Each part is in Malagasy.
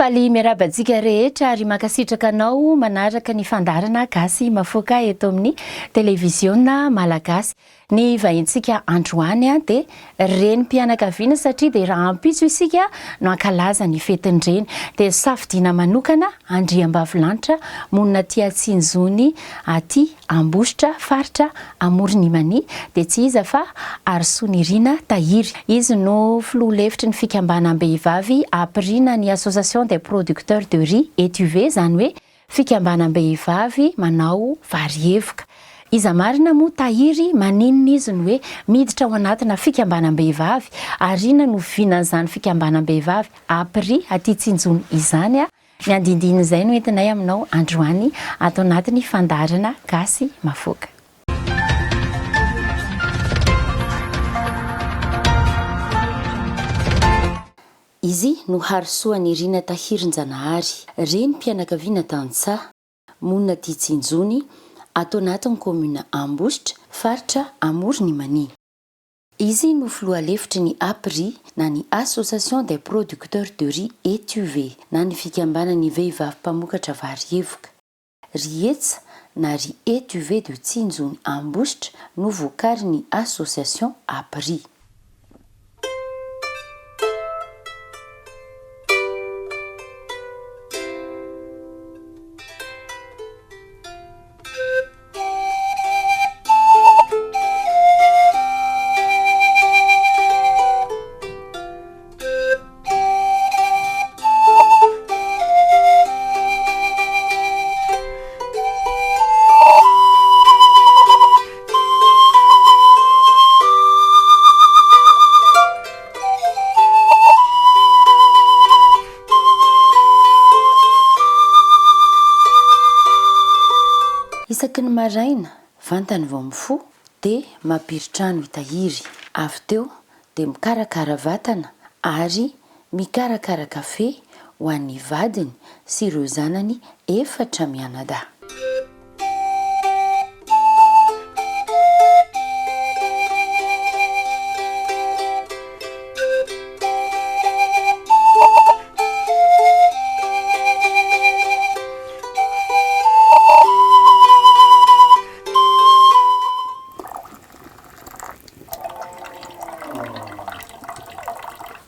Faly miarabantsika rehetra ary mankasitraka anao manaraka ny fandarana gasy mafoaka eto amin'ny televiziona malagasy. Ny vahintsika androany dia renim-pianakaviana satria dia raha ampitso isika no ankalaza ny fetin-dreny. Dia safidiana manokana Andriambavilanitra monina aty Atsinjony aty Ambositra faritra Amoronimany dia tsy iza fa HARISOANIRINA Tahiry. Izy no filoha lefitry ny fikambanam-behivavy APRIE ny Association des producteurs de riz étuvé, zany hoe fikambanam-behivavy manao vary evoka. Iza marina moa Tahiry maninona izy no hoe miditra ao anatina fikambanam-behivavy ary inona no vinan'izany fikambanam-behivavy APRIE aty Tsinjony izany ny andindin'izay no entinay aminao androany ato anatin'ny fandarana gasy mafoaka. Izy no HARISOANIRINA Tahiry-Njanahary, renim-pianakaviana tantsaha monina aty Tsinjony ato anatin'ny commune Ambositra faritra Amoronimany. Izy no filoha lefitry ny APRIE na ny Association des producteurs de riz étuvé na ny fikambanan'ny vehivavy mpamokatra vary evoka. Rihetsa na riz étuvé de Tsinjony Ambositra no vokarin'ny association APRIE. Isaky ny maraina, vantany vao mifo, dia mampiritrano i Tahiry. Avy teo dia mikarakara vatana ary mikarakara kafe ho an'ny vadiny sy ireo zanany 4 mianadahy.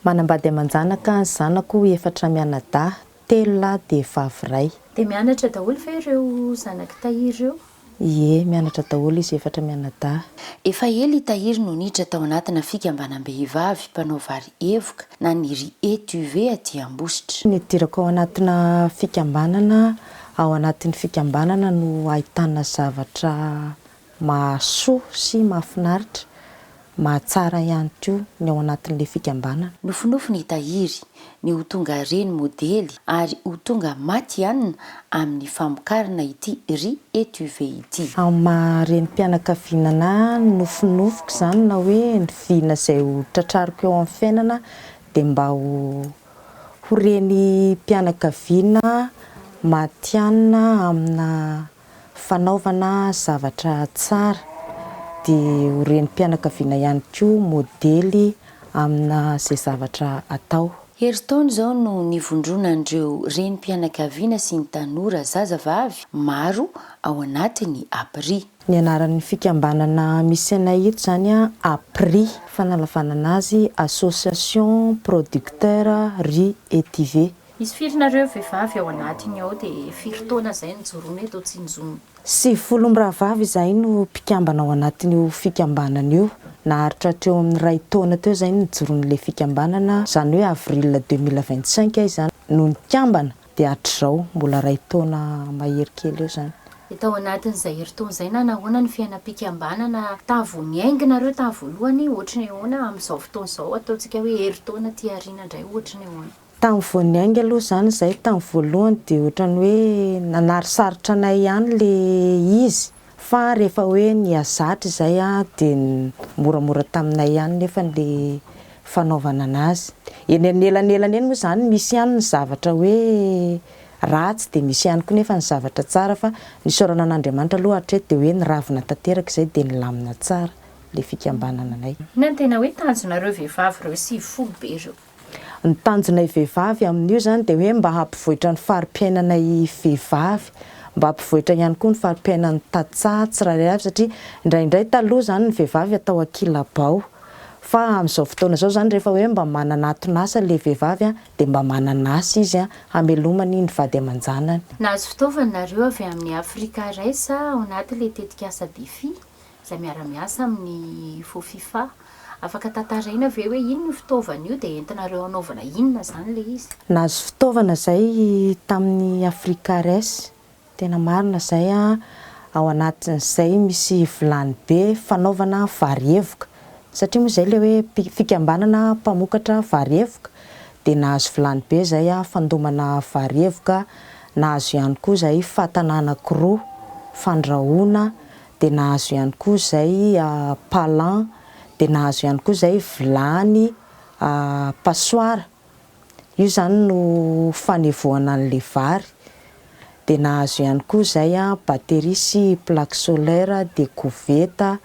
Manambady amanjanaka ny zanako 4 mianadahy, 3 lahy dia vavy iray. Dia mianatra daholo ve ireo zanaky Tahiry ireo? Ie, mianatra daholo izy 4 mianadahy. Efa ely Tahiry no niditra tao anatina fikambanam-behivavy mpanao vary evoka na ny riz étuvé aty Ambositra. Nidirako ao anatina fikambanana, ao anatin'ny fikambanana no ahitana zavatra mahasoa sy mahafinaritra, mahatsara ihany koa ny ao anatin'ilay fikambanana. Nofinofy ny Tahiry ny ho tonga reny modely ary ho tonga maty ihany amin'ny famokarana ity riz étuvé ity. Amin'ny maha-renim-pianakaviana nofinofiko izany na hoe ny vina izay ho tratrariko eo amin'ny fiainana dia mba ho renim-pianakaviana matianina amina fanaovana zavatra tsara. Dia ho renim-pianakaviana ihany koa modely amina izay zavatra atao. Herintaona izao no nivondronan'ireo renim-pianakaviana sy ny tanora zazavavy maro ao anatin'ny APRIE. Ny anaran'ny fikambanana misy anay eto izany APRIE, fanalavanana azy Association producteur riz étuvé. Misy firinareo vehivavy ao anatiny ao dia firy taona izay nijoroana eto Tsinjony? 90 vavy izay no mpikambana ao anatin'io fikambanana io. Naharitra teo amin'ny 2 taona teo izay nijoroan'ilay fikambanana, izany hoe avril 2025 izany no nikambana dia hatrizao mbola 2 taona mahery kely eo izany. Tao anatin'izay herintaona izay na nahoana ny fiainam-pikambanana tavo niainginareo tao voalohany ohatrany ahoana amin'izao fotoana izao ataontsika hoe herintaona ty aoriana indray ohatrany ahoana? Tamin'ny voaniainga aloha izany izay tamin'ny voalohany dia ohatrany hoe nanarisarotra anay ihany le izy, fa rehefa hoe niazatra izay dia moramora taminay ihany nefa le fanaovana anazy. Eny anelanelany eny moa izany misy ihany ny zavatra hoe ratsy dia misy ihany koa nefa ny zavatra tsara, fa nisaorana an'Andriamanitra aloha hatreto dia hoe niravina tanteraka izay dia nilamina tsara le fikambanana anay. Na tena hoe tanjonareo vehivavy ireo 90 be ireo? ny tanjonay vehivavy amin'io zany dia hoe mba hampivoatra ny fari-piainanay vehivavy, mba hampivoatra ihany koa ny fari-piainan'ny tantsaha tsirairay avy satria indraindray taloha zany ny vehivavy atao ankilabao. Fa amin'izao fotoana izao zany rehefa hoe mba manana aton'asa le vehivavy dia mba manana asa izy hamelomany ny vady aman-janany. Nahazo fitaovana nareo avy amin'ny Afrika Raisa ao anaty le tetikasa défi izay miara-miasa amin'ny FIFA. Afaka tantaraina ve hoe inona fitaovana io dia entinareo anaovana inona zany le izy? Nahazo fitaovana izay tamin'ny Afrika Raisa, tena marina izay ao anatin'izay misy vilany be fanaovana vary evoka. Satria moa izay le hoe fikambanana mpamokatra vary evoka dia nahazo vilany be izay fandomana vary evoka, nahazo ihany koa izay fatana anankiroa fandrahoana, dia nahazo ihany koa izay palan, dia nahazo ihany koa izay vilany passoire. Io zany no fanevoana an'le vary. Dia nahazo ihany koa izay batterie sy plaque solaire, dia koveta,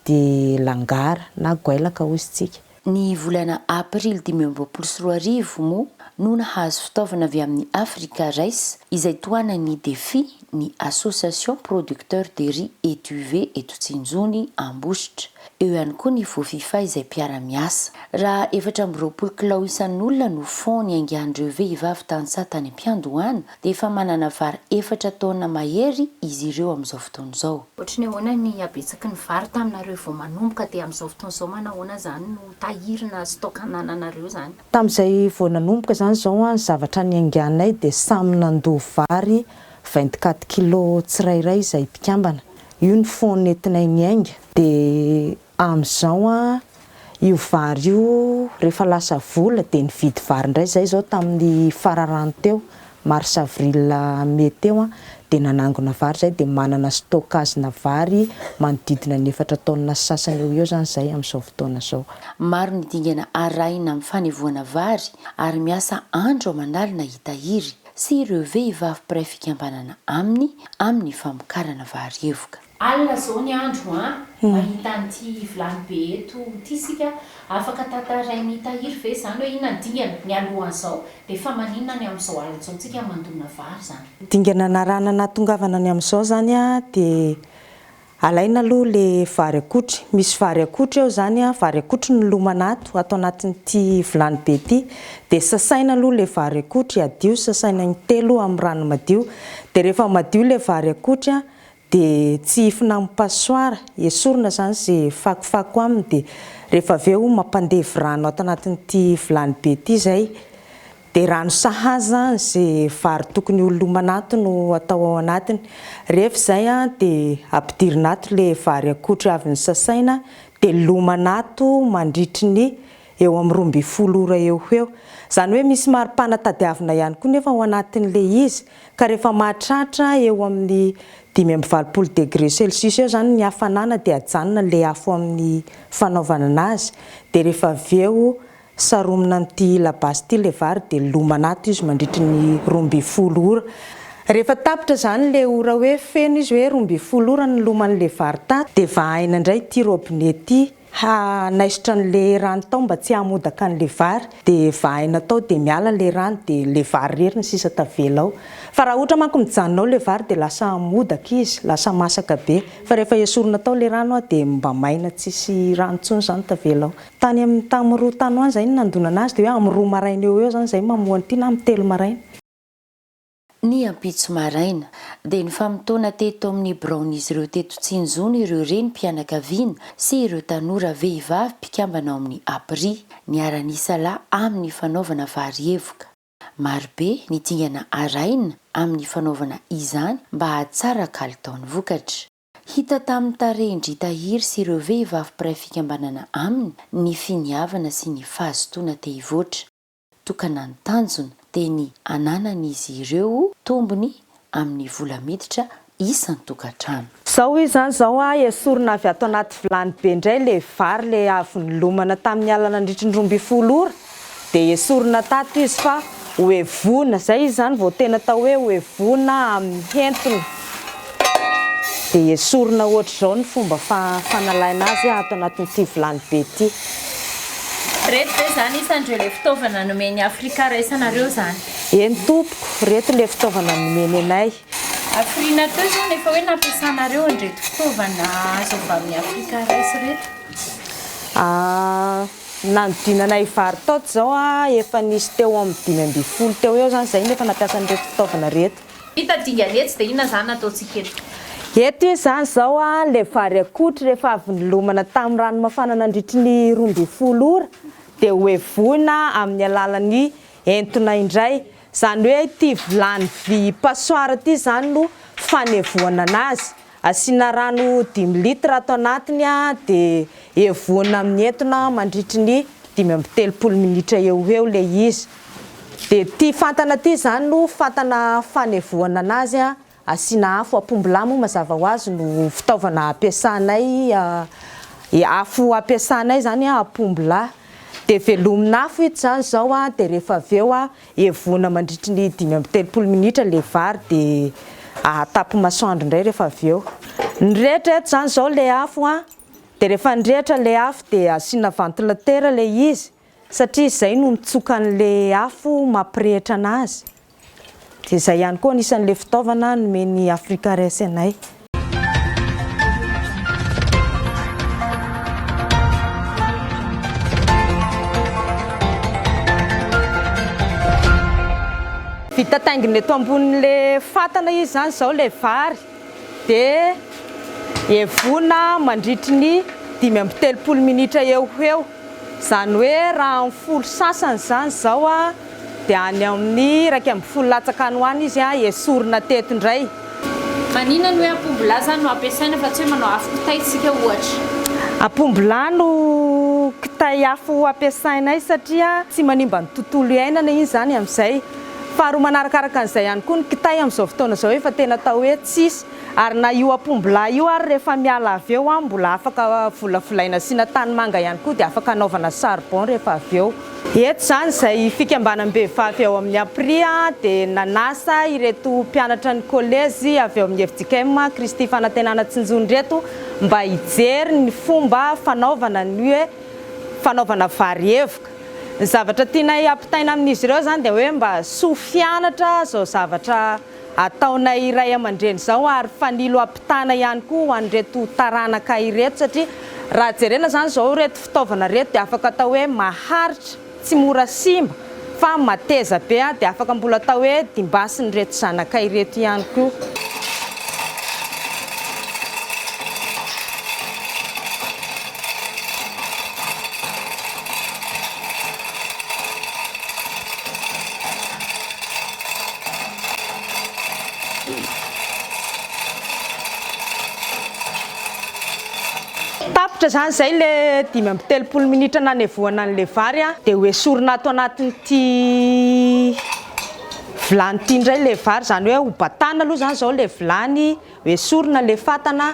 dia langara na goelaka hozy tsika. Ny volana aprily 2024 moa no nahazo fitaovana avy amin'ny Afrika Raisa izay toanany défi ny Association producteur de riz étuvé eto Tsinjony Ambositra. Eo ihany koa ny FIFA izay mpiara-miasa. Raha 420 kilao isan'olona no fony aingan'ireo vehivavy tantsaha tany am-piandohana dia efa manana vary 4 taona mahery izy ireo amin'izao fotoana izao. Ohatrany ahoana ny abetsaky ny vary taminareo vao manomboka dia amin'izao fotoana izao manahoana zany no tahiry na stock anananareo zany? Tamin'izay vao nanomboka zany izao ny zavatra ny ainganay dia samy nandoa vary 24 kilo tsirairay izay mpikambana. Io ny fony entinay ny ainga. Dia amin'izao io vary io rehefa lasa vola dia nividy vary indray zay zao tamin'ny fararano teo mars avril mai teo dia nanangona vary zay dia manana stockage-na vary manodidina ny 4 taona sy sasany eo zany zay amin'izao fotoana izao. Maro ny dingana arahina amin'ny fanevoana vary ary miasa andro aman'alina hitahiry sy ireo vehivavy mpiray fikambanana amin'ny famokarana vary evoka. Alina zao ny andro mahita an'ity vilany be eto ity sika afaka tantarainy tahiry ve zany hoe inona ny dingana ny alohan'izao dia fa maninona ny amin'izao alina izao tsika mandona vary zany? Dingana narana natongavana ny amin'izao zany dia alaina aloha le vary akotra. Misy vary akotra eo zany vary akotra ny lomanato atao anatin'ity vilany be ity, dia sasaina aloha le vary akotra adio, sasaina ny telo amin'ny rano madio, dia rehefa madio le vary akotra dia tsy ifina amin'ny passoire, esorina zany izay fakofako aminy, dia rehefa avy eo mampandevy rano ato anatin'ity vilany be ity zay, dia rano sahaza izay vary tokony ho lomanato no atao ao anatiny. Rehefa izay dia ampidirina ato le vary akotra avy ny sasaina dia lomanato mandritry ny eo amin'ny 12 ora eo. Zany hoe misy mari-panatadiavina ihany koa nefa ao anatin'le izy, ka rehefa mahatratra eo amin'ny 5-20 degré Celsius eo zany ny hafanana dia ajanona le afo amin'ny fanaovana anazy, dia rehefa avy eo saromina amin'ity labasy ity le vary dia lomanato izy mandritry ny 12 ora. Rehefa tapitra zany le ora hoe feno izy hoe 12 ora ny loman'le vary tato, dia vahaina indray ity robinet ity hanaisotra an'le rano tao mba tsy hamodaka an'le vary, dia vahaina tao dia miala le rano dia le vary reriny sisa tavela ao. Fa raha ohatra manko mijanona ao le vary dia lasa modaka izy, lasa masaka be. Fa rehefa esorina tao le rano dia mba maina tsisy rano intsony zany tavela ao. Tamin'ny 2 tany zay nandona anazy dia hoe amin'ny 2 maraina eo zany zay mamoana ity na amin'ny 3 maraina. Ny ampitso maraina dia ny famotoana teto amin'ny braonizy ireo teto Tsinjony ireo reny mpianakaviana sy ireo tanora vehivavy mpikambana ao amin'ny APRIE niara-nisa lahy amin'ny fanaovana vary evoka. Marobe ny dingana araina amin'ny fanaovana izany mba hahatsara kalitaon'ny vokatra. Hita tamin'ny tarendry tahiry sy ireo vehivavy mpiray fikambanana aminy ny finiavana sy ny fahazotoana te hivoatra. Tokana ny tanjona dia ny ananan'izy ireo tombony amin'ny vola miditra isan'ny tokantrano. Zao izy zany zao esorina avy ato anaty vilany be indray le vary le avy nilomana tamin'ny alina nandritry ny 12 ora dia esorina tato izy fa hoevona zay izy zany vao tena atao hoe hoevona amin'ny hentona. Dia esorina ohatr'izao ny fomba fanalaina azy ato anatin'ity vilany be ity. reto ve zany isandreo le fitaovana nomeny Afrika raisanareo zany? Eny tompoko, reto le fitaovana nomeny anay. Afrina teo zany efa hoe nampiasanareo an'ireto fitaovana azo avy amin'ny Afrika raisy reto? Nanodinanay vary tato zao efa nisy teo amin'ny 5 teo eo zany zay nefa nampiasa an'ireto fitaovana reto. Hita dinganetsy dia inona zany ataontsika eto? Eto izany zao le vary akotra rehefa avy nilomana tamin'ny rano mafana nandritry ny 12 ora dia hoevoina amin'ny alalan'ny entona indray. Zany hoe ity vilany vy passoire ity zany no fanevoana anazy. Asiana rano 5 litra ato anatiny dia evoana amin'ny entona mandritry ny 5-7 minitra eo le izy. Dia ity fatana ity zany no fatana fanevoana anazy asiana afo apombilamo mazava ho azy no fitaovana ampiasanay afo ampiasanay zany apombila. Dia velomina afo ito zany zao dia rehefa avy eo evoana mandritry ny 5-7 minitra le vary dia atapy masoandro indray rehefa avy eo. Nirehitra eto zany zao le afo dia rehefa nirehitra le afo dia asiana ventilateur le izy satria izay no mitsoka an'le afo mampirehitra anazy. Dia izay ihany koa anisan'le fitaovana nomeny Afrika raisy anay. Vita taingina eto ambonin'le fatana izy zany zao le vary dia evoana mandritry ny 5-7 minitra eo. Zany hoe raha amin'ny folo sasany zany zao dia any amin'ny 12 latsaka any hoany izy esorina teto indray. Maninona no hoe apombila zany no ampiasaina fa tsy hoe manao afo kitay tsika ohatra? Apombila no kitay afo ampiasainay satria tsy manimba ny tontolo iainana izy zany amin'izay. Faharoa manarakaraka an'izay ihany koa ny kitay amin'izao fotoana izao efa tena atao hoe tsisy. Ary na io apombila io ary rehefa miala avy eo mbola afaka volavolaina asiana tanimanga ihany koa dia afaka anaovana charbon rehefa avy eo. Eto zany izay fikambanam-behivavy ao amin'ny APRIE dia nanasa ireto mpianatra ny kolejy avy ao amin'ny FJKM Kristy Fanantenana Tsinjony reto mba hijery ny fomba fanaovana ny hoe fanaovana vary evoka. Ny zavatra tianay ampitaina amin'izy ireo zany dia hoe mba sofianatra zao zavatra ataonay iray aman-dreny zao ary fanilo ampitana ihany koa ho an'ireto taranaka ireto satria raha jerena zany zao reto fitaovana reto dia afaka atao hoe maharitra tsy mora simba fa mateza be dia afaka mbola atao hoe dimbasin'ireto zanaka ireto ihany koa. Tapitra zany zay le 5-7 minitra nanevoana an'le vary dia hoesorina ato anatin'ity vilany ity indray le vary zany hoe ho batana aloha zany zao le vilany hoesorina le fatana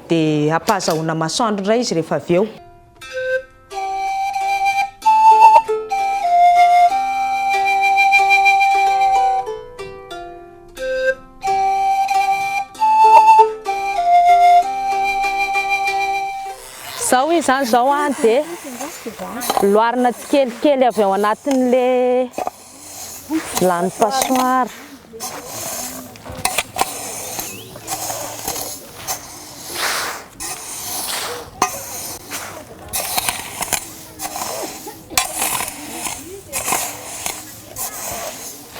dia ampahazahoana masoandro indray izy rehefa avy eo. Zao izy zany zao dia loarina tsikelikely avy ao anatin'le vilany passoire.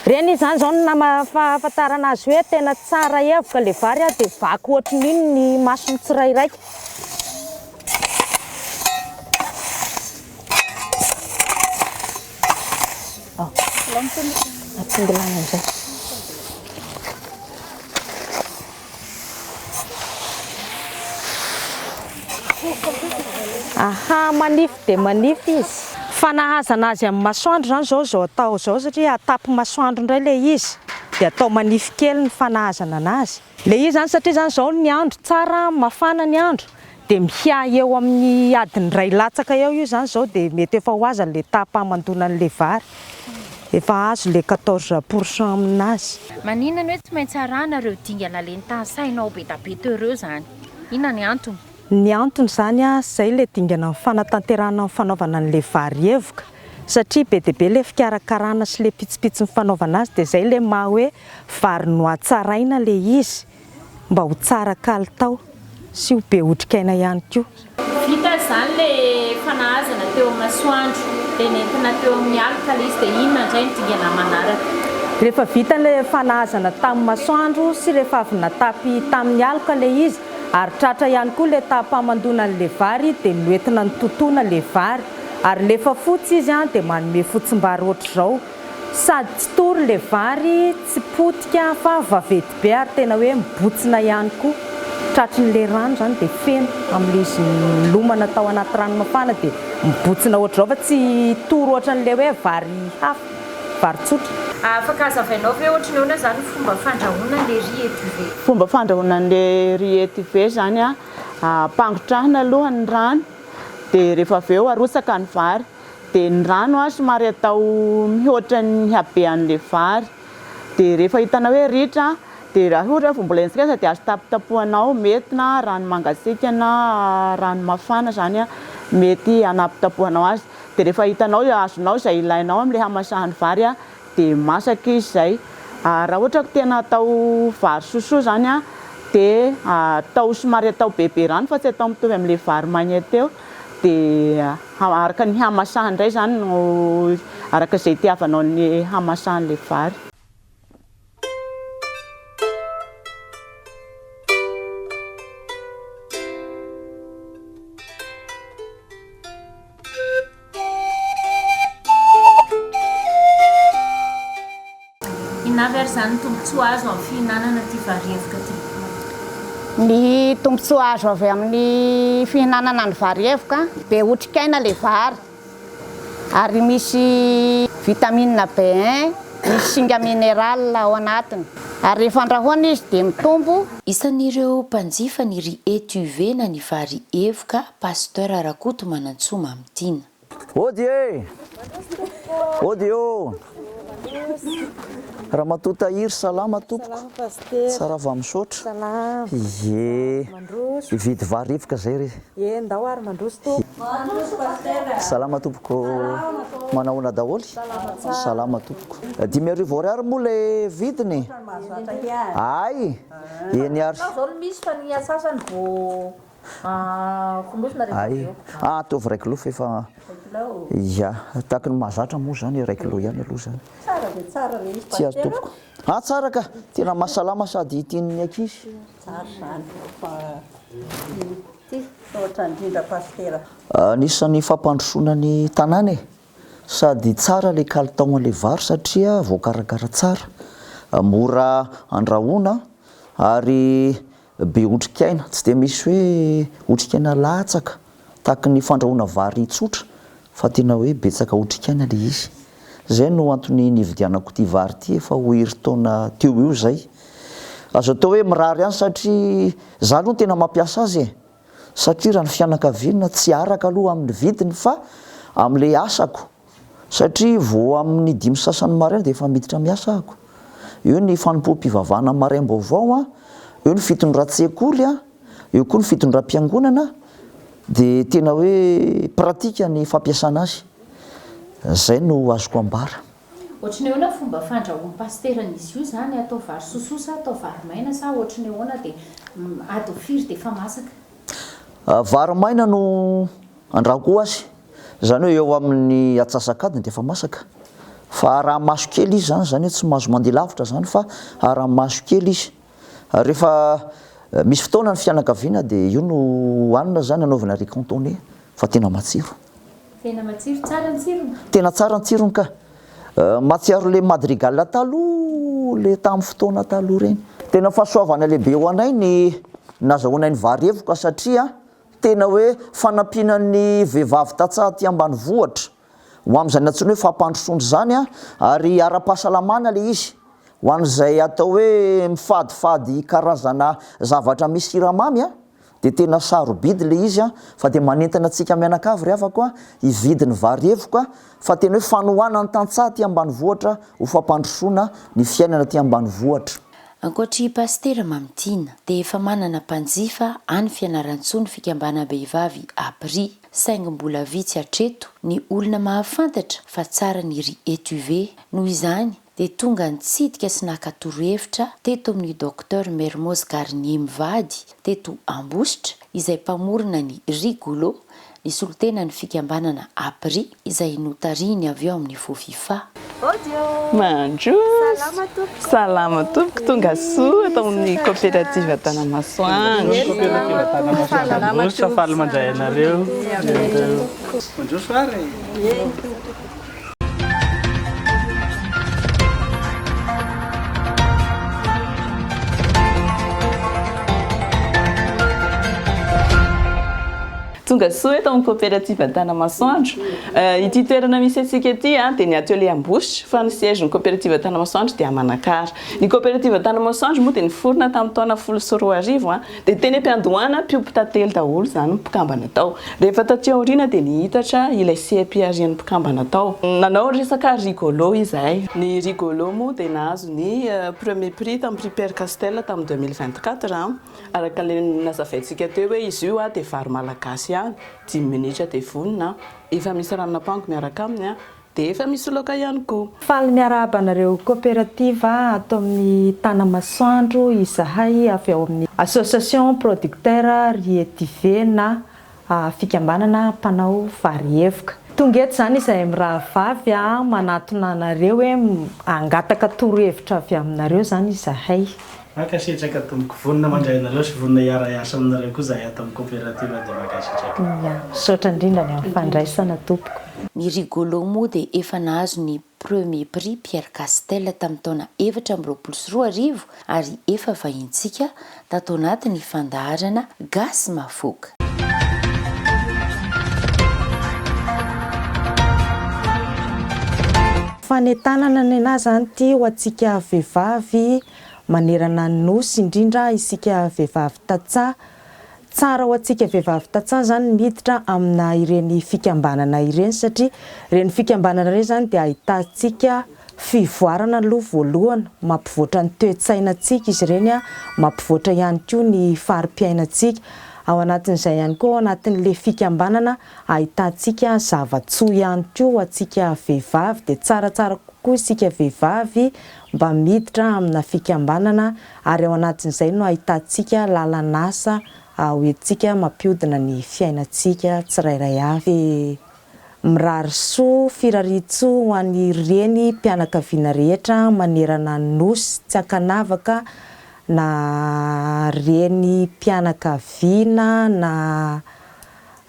Reny zany zao no fahafantarana azy hoe tena tsara evoka le vary dia vaky ohatran'iny ny masony tsirairaiky. Atingilana zay. Manify dia manify izy. Fanahazana azy amin'ny masoandro zany zao atao zao satria atapy masoandro indray le izy dia atao manify kely ny fanahazana anazy. Le izy zany satria zany zao ny andro tsara mafana ny andro dia mihiah eo amin'ny adiny 2 latsaka eo io zany zao dia mety efa ho azy le tapa-mandonan'le vary. Efa azo le 14% aminazy. Maninona hoe tsy maintsy arahana ireo dingana lentany sainao be da be teo ireo zany? Inona ny antony? Ny antony zany zay le dingana fanatanterahana fanaovana an'le vary evoka satria be dia be le fikarakarana sy le pitsipitsy ny fanaovana azy dia zay le maha hoe vary noatsaraina le izy mba ho tsara kalitao sy ho be otrikaina ihany koa. Vita zany le fanahazana teo masoandro dia nentina teo amin'ny alika le izy dia inona indray ny dingana manaraka? Rehefa vita le fanahazana tamin'ny masoandro sy rehefa avy natapy tamin'ny alika le izy ary tratra ihany koa le tapamandona an'le vary dia noentina ny totoina le vary ary lefa fotsy izy dia manome fotsimbary ohatr'izao sady tsy tory le vary tsy potika fa vaventy be ary tena hoe mibotsina ihany koa. Tratrin'le rano zany dia feno amin'le izy lomana tao anaty rano mafana dia mibotsina ohatr'izao fa tsy tory ohatran'le hoe vary hafa, vary tsotra. Afaka hazavainao ve ohatry ny ahoana zany fomba fandrahoana le riz étuvé? Fomba fandrahoana le riz étuvé zany ampangotrahana aloha ny rano dia rehefa avy eo arotsaka ny vary dia ny rano somary atao mihoatra ny habean'le vary dia rehefa hitanao hoe ritra dia raha ohatra mbola ensikasa dia azo tapitapohanao mety na rano mangasika na rano mafana zany mety anapitapohanao azy dia rehefa hitanao azonao izay ilainao amin'le hamasahan'ny vary dia masaka izy zay. Raha ohatra ka tena atao vary sosoa zany dia atao somary atao bebe rano fa tsy atao mitovy amin'le vary magnety eo dia araka ny hamasahany indray zany no araka izay itiavanao ny hamasahan'le vary. Inavy ary zany tombontsoa azo amin'ny fihinanana ty vary evoka ty? Ny tombontsoa azo avy amin'ny fihinanana ny vary evoka be otrikaina le vary ary misy vitamine B1, misy singa minéral ao anatiny ary rehefa andrahoana izy dia mitombo. Isan'ireo mpanjifa ny riz étuvé na ny vary evoka Pasteur Rakoto Manantsoma Mamitina. Ody ody Ramatoa Tahiry, salama tompoko. Tsara avy misaotra. Salama. Ye. Ividy vary evoka zay re. Ndao ary mandroso to. Salama tompoko. Manaona daholy? Salama tompoko. 10,000 ariary moa le vidiny? Ay. Eny ary. Misy fa ny asasany vao fondrosina rehefa. Ay. Tovy 1 kilo efa. Ya, tahaka ny mahazatra moa zany 1 kilo ihany aloha zany. Tsara dia tsara le izy Tsy azo tompoko. Tsara ka. Tena mahasalama sady tian'ny ankizy. Tsara zany fa ty ohatra indrindra Pasteur. Anisan'ny fampandrosoana ny tanàna sady tsara le kalitaon'le vary satria voakarakara tsara, mora andrahoana ary be otrikaina, tsy dia misy hoe otrikaina latsaka tahaka ny fandrahoana vary tsotra fa tena hoe betsaka otrikaina le izy. Zay no antony nividianako ty vary ty efa ho herintaona teo io zay. Azo atao hoe mirary ihany satria za aloha tena mampiasa azy satria raha ny fianakaviana tsy araka aloha amin'ny vidiny fa amin'le asako satria vao amin'ny 5 sasany maraina dia efa miditra miasa ako. Io ny fanompoam-pivavahana maraim-baovao io ny fitondran-tsekoly io koa ny fitondram-piangonana dia tena hoe pratika ny fampiasana azy. Zay no azoko ambara. Ohatry ny ahoana fomba fandrahoan'ny pasteran'izy io zany atao vary sosoa sa atao vary maina sa ohatry ny ahoana dia atao firy dia efa masaka? Vary maina no andrahoako azy. Zany hoe eo amin'ny atsasakadiny dia efa masaka. Fa raha maso kely izy zany hoe tsy mahazo mandeha lavitra zany fa raha maso kely izy. Rehefa misy fotoana ny fianakaviana dia io no hoanina zany anaovana riz cantonné fa tena matsiro. Tena matsiro, tsara ny tsirony? Tena tsara ny tsirony ka. Matsiaro le madrigal taloha, le tamin'ny fotoana taloha reny. Tena fahasoavana lehibe ho anay ny nazahoanay ny vary evoka satria tena hoe fanampinan'ny vehivavy tatsaha ty ambanivohitra ho amin'izany antsoina hoe fampandrosoandro zany ary ara-pahasalamana le izy ho an'izay atao hoe mifadifady karazana zavatra misy siramamy dia tena sarobidy le izy fa dia manentana antsika mianakavy ry havako hividy ny vary evoka fa tena hoe fanohana ny tantsaha ty ambanivohitra ho fampandrosoana ny fiainana ty ambanivohitra. ankoatry pastera Mamitina dia efa manana mpanjifa any fianaran-tsony fikambanam-behivavy APRIE saingy mbola vitsy hatreto ny olona mahafantatra fa tsara ny ry étuve. Noho izany dia tonga nitsidika sy nakatoro-hevitra teto amin'ny Dr Mermoz Garnier mivady teto Ambositra izay mpamorona ny rigolo ny solotena ny fikambanana APRIE izay notariny avy eo amin'ny FOFIFA. Manjo salama tompoko tonga soa atao amin'ny coopérative Tanamasoandro. Salama safala mandray anareo. Manjo soare. Tonga soa eto amin'ny coopérative Tanamasoandro. Ity toerana misy antsika ety dia ny atelier Ambositra fa ny siège ny coopérative Tanamasoandro dia Manakara. Ny coopérative Tanamasoandro moa dia niforona tamin'ny taona 2010 dia teny am-piandohana mpiompy tantely daholo izany mpikambana tao. Rehefa taty aoriana dia nihitatra ilay CAPRIE mpikambana tao. Nanao resaka rigolo izahay. Ny rigolo moa dia nahazo ny premier prix tamin'ny prix Père Castel tamin'ny 2024 araka ilay nazavaintsika teo hoe izy io dia vary malagasy 10 minitra dia vonona, efa misy ranona pango miaraka aminy dia efa misy loka ihany koa. Faly miarahaba anareo coopérative ato amin'ny Tanamasoandro izahay avy ao amin'ny association producteur riétivé na fikambanana mpanao vary evoka. Tonga eto izany izahay miraha vavy manatona anareo hoe angataka toro-hevitra avy aminareo izany izahay. Makasitraka tompoko vonona mandray anareo sy vonona iara-iasa aminareo koa zahay ato amin'ny coopérative dia makasitraka. Misaotra indrindra ny amin'ny fandraisana tompoko. Ny rigolo moa dia efa nahazo ny premier prix Pierre Castel tamin'ny taona 2024 ary efa vahintsika tato anatin'ny fandaharana GASY MAFOAKA. Fanentanana ny anazy zany ty ho antsika vehivavy manerana ny nosy indrindra isika vehivavy tantsaha. Tsara ho antsika vehivavy tantsaha zany miditra amina ireny fikambanana ireny satria ireny fikambanana ireny zany dia ahitantsika fivoarana aloha voalohany, mampivoatra ny toe-tsainantsika izy ireny mampivoatra ihany koa ny fari-piainantsika. Ao anatin'izay ihany koa ao anatin'le fikambanana ahitantsika zava-tsoa ihany koa antsika vehivavy dia tsaratsara kokoa isika vehivavy mba miditra amina fikambanana ary ao anatin'izay no ahitantsika lalan'asa hoentsika mampiodina ny fiainantsika tsirairay avy. Mirary soa firarian-tsoa ho an'ny reny mpianakaviana rehetra manerana ny nosy tsy ankanavaka na reny mpianakaviana na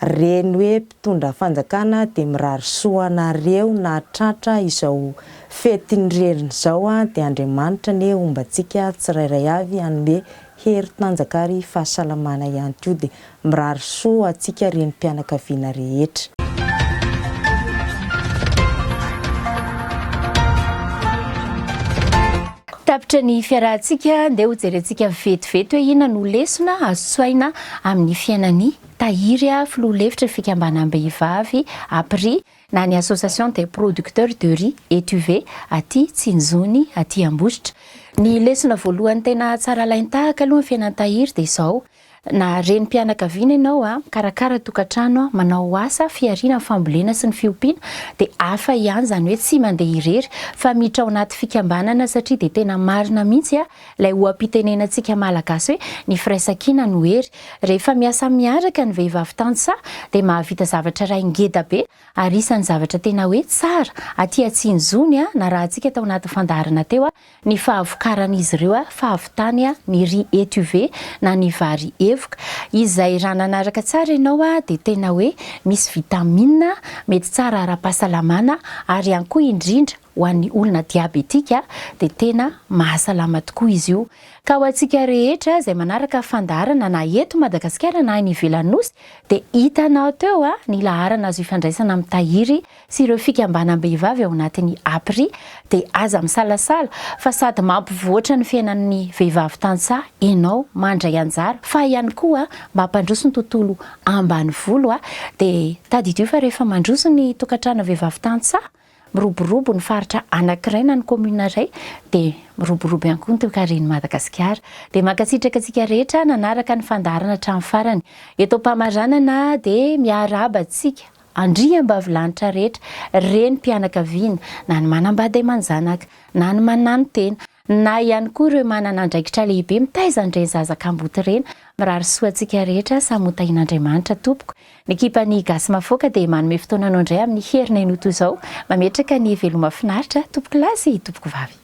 reny hoe mpitondra fanjakana dia mirary soa anareo na tratra izao fetin'ireny izao dia Andriamanitra ny ombantsika tsirairay avy anome hery tanjakary fahasalamana ihany koa dia mirary soa antsika reny mpianakaviana rehetra. Tapitra ny fiarahantsika dia ho jerentsika vetivety hoe inona no lesona asoaina amin'ny fiainan'ny Tahiry Filoha Lefitry fikambanam-behivavy APRIE na ny association des producteurs de riz étuvé aty Tsinjony aty Ambositra. Ny lesona voalohany tena tsara laintahaka aloha ny fiainan'ny Tahiry dia izao na reny mpianakaviana ianao karakara tokantrano manao asa fiarina fambolena sy ny fiompiana dia hafa ihany zany hoe tsy mandeha irery fa miditra ao anaty fikambanana satria dia tena marina mihitsy ilay oam-pitenenantsika malagasy hoe ny firaisan-kina no hery. Rehefa miasa miaraka ny vehivavy tantsaha dia mahavita zavatra iray ngeda be ary isan'ny zavatra tena hoe tsara aty Tsinjony na raha antsika tao anaty fandaharana teo ny fahavokaran'izy ireo fahavitany ny riz étuvé na ny vary evoka izay raha nanaraka tsara ianao dia tena hoe misy vitamine mety tsara ara-pahasalamana ary ihany koa indrindra ho an'ny olona diabetika dia tena mahasalama tokoa izy io. Ka ho antsika rehetra izay manaraka fandaharana na eto Madagasikara na any ivelan'ny nosy dia hitanao teo ny laharana azo ifandraisana amin'ny Tahiry sy ireo fikambanam-behivavy ao anatin'ny APRIE dia aza misalasala fa sady mampivoatra ny fiainan'ny vehivavy tantsaha ianao mandray anjara fa ihany koa mampandroso ny tontolo ambany volo dia tadidio fa rehefa mandroso ny tokantrano vehivavy tantsaha miroborobo ny faritra anankiray na ny commune iray dia miroborobo ihany koa ny toe-karen'i Madagasikara. Dia mankasitraka antsika rehetra nanaraka ny fandaharana hatramin'ny farany. Eto Mpamaranana dia miarahaba antsika andriam-bavilanitra rehetra, reny mpianakaviana na ny manambady aman-janaka na ny manano tena na ihany koa ireo manana andraikitra lehibe mitaizandray zazakamboty reny. Mirary soa antsika rehetra samotahin'Andriamanitra tompoko. Ny ekipan'ny Gasy Mafoaka dia manome fotoananao indray amin'ny herinay noto izao mametraka ny veloma finaritra tompoko lasy tompoko vavy.